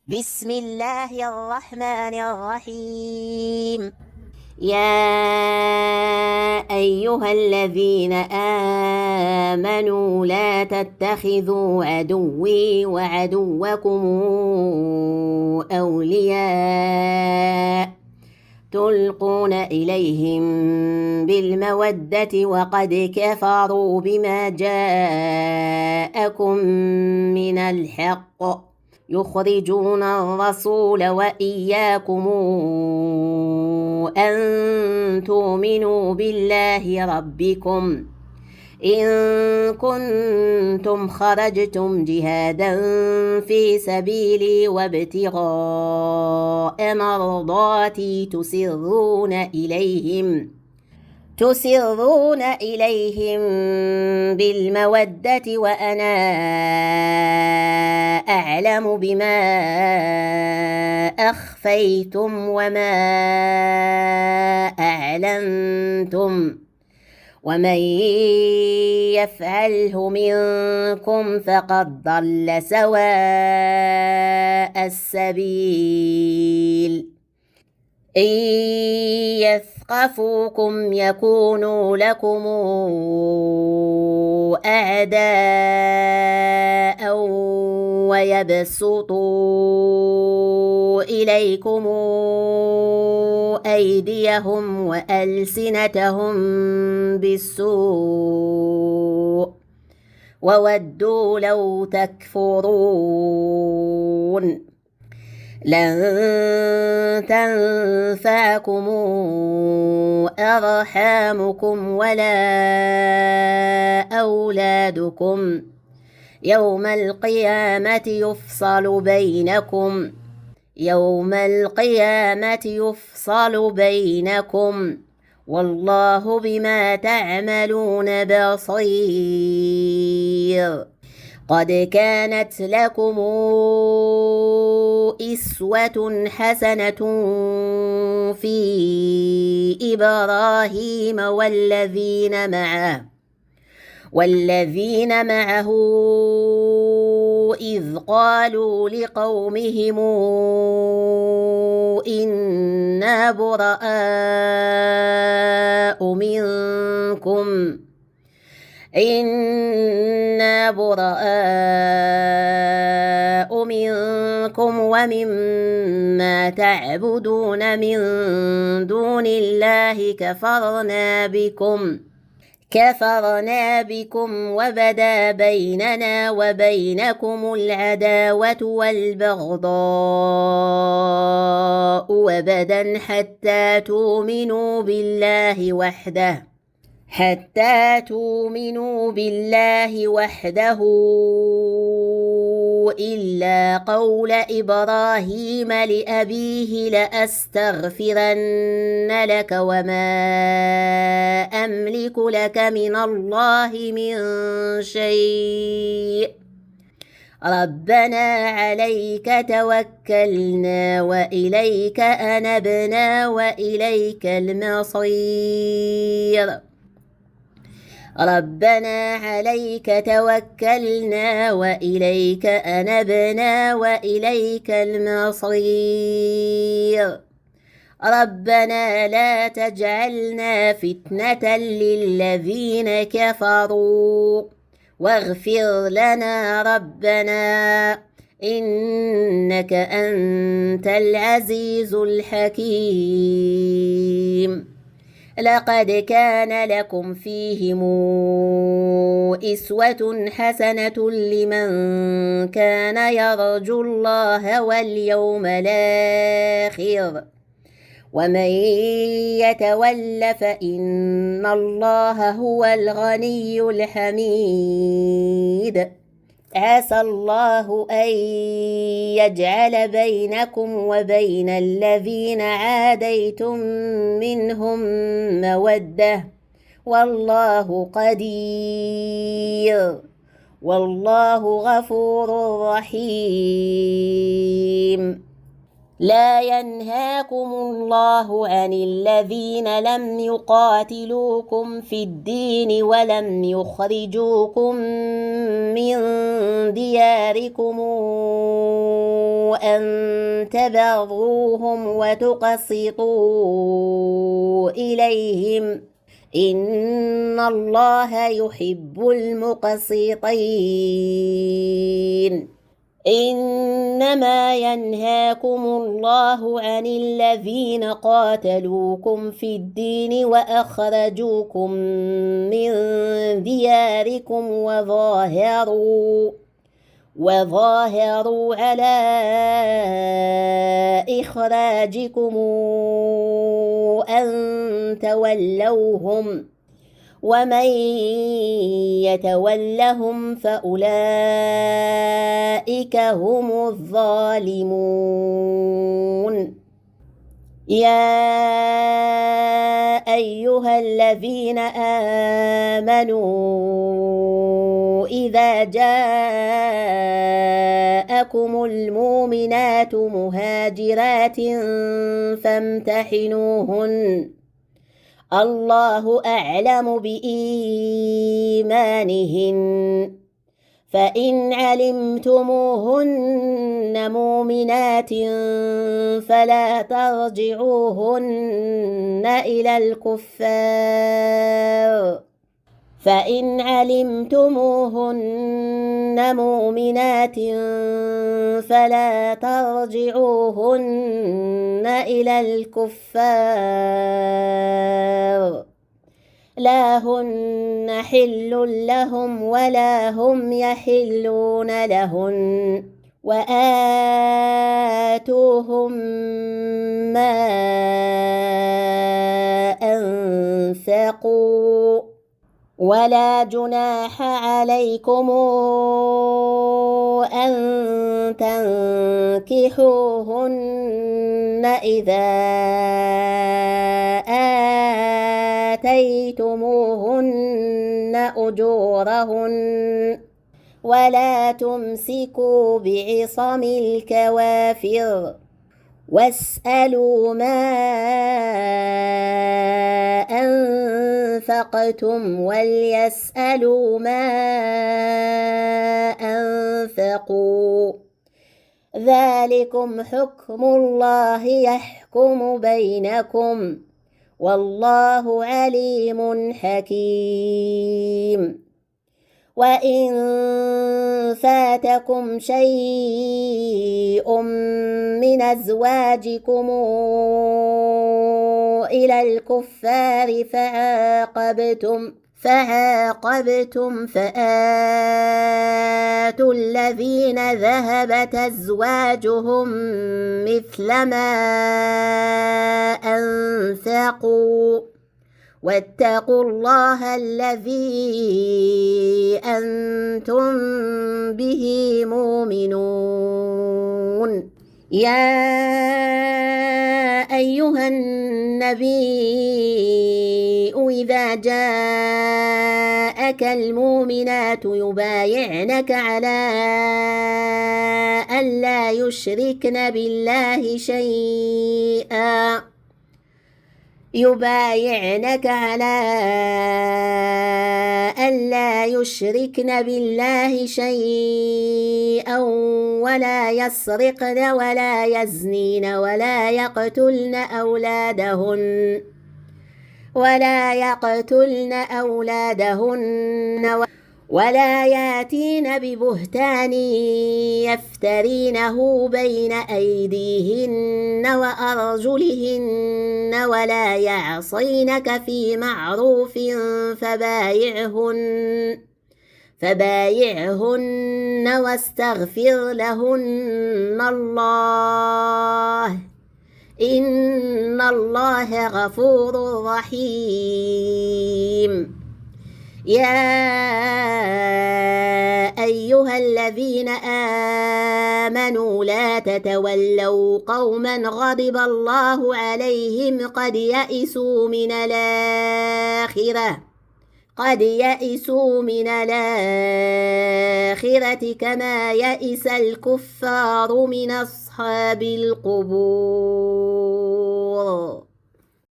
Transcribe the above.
بسم الله الرحمن الرحيم. يا أيها الذين آمنوا لا تتخذوا عدوي وعدوكم أولياء تلقون إليهم بالمودة وقد كفروا بما جاءكم من الحق يخرجون الرسول وإياكم أن تؤمنوا بالله ربكم إن كنتم خرجتم جهادا في سبيلي وابتغاء مرضاتي تسرون إليهم بالمودة وأنا أعلم بما أخفيتم وما أعلنتم ومن يفعله منكم فقد ضل سواء السبيل إن يثقفوكم يكونوا لكم أعداء ويبسطوا إليكم أيديهم وألسنتهم بالسوء وودوا لو تكفرون لن تنفعكم أرحامكم ولا أولادكم يوم القيامة يفصل بينكم والله بما تعملون بصير. قد كانت لكم أسوة حسنة في إبراهيم والذين معه إذ قالوا لقومهم إنا براء منكم ومما تعبدون من دون الله كفرنا بكم وبدا بيننا وبينكم العداوة والبغضاء وبدا حتى تؤمنوا بالله وحده إلا قول إبراهيم لأبيه لأستغفرن لك وما أملك لك من الله من شيء ربنا عليك توكلنا وإليك أنبنا وإليك المصير. ربنا عليك توكلنا وإليك أنبنا وإليك المصير. ربنا لا تجعلنا فتنة للذين كفروا واغفر لنا ربنا إنك أنت العزيز الحكيم. لقد كان لكم فيهم أسوة حسنة لمن كان يرجو الله واليوم الآخر ومن يتول فإن الله هو الغني الحميد. عسى الله أن يجعل بينكم وبين الذين عاديتم منهم مودة والله قدير والله غفور رحيم. لا ينهاكم الله عن الذين لم يقاتلوكم في الدين ولم يخرجوكم من دياركم أن تبروهم وتقسطوا إليهم إن الله يحب المقسطين. إنما ينهاكم الله عن الذين قاتلوكم في الدين وأخرجوكم من دياركم وظاهروا على إخراجكم أن تولوهم ومن يتولهم فأولئك هم الظالمون. يا أيها الذين آمنوا إذا جاءكم المؤمنات مهاجرات فامتحنوهن الله أعلم بإيمانهن فإن علمتموهن مؤمنات فلا ترجعوهن إلى الكفار فإن علمتموهن مؤمنات فلا ترجعوهن إلى الكفار لا هن حل لهم ولا هم يحلون لهن وآتوهم ما أنفقوا ولا جناح عليكم أن تنكحوهن إذا آتيتموهن أجورهن ولا تمسكوا بعصم الكوافر واسألوا ما أنفقتم وليسألوا ما أنفقوا ذلكم حكم الله يحكم بينكم والله عليم حكيم. وإن فاتكم شيء من أزواجكم إلى الكفار فعاقبتم فآتوا الذين ذهبت أزواجهم مثل ما أنفقوا واتقوا الله الذي أنتم به مؤمنون. يا أيها النبي إذا جاءك المؤمنات يبايعنك على ألا يشركن بالله شيئا ولا يسرقن ولا يزنين ولا يقتلن أولادهن ولا ياتين ببهتان يفترينه بين أيديهن وأرجلهن ولا يعصينك في معروف فبايعهن واستغفر لهن الله إن الله غفور رحيم. يا أيها الذين آمنوا لا تتولوا قوما غضب الله عليهم قد يئسوا من الآخرة كما يئس الكفار من أصحاب القبور.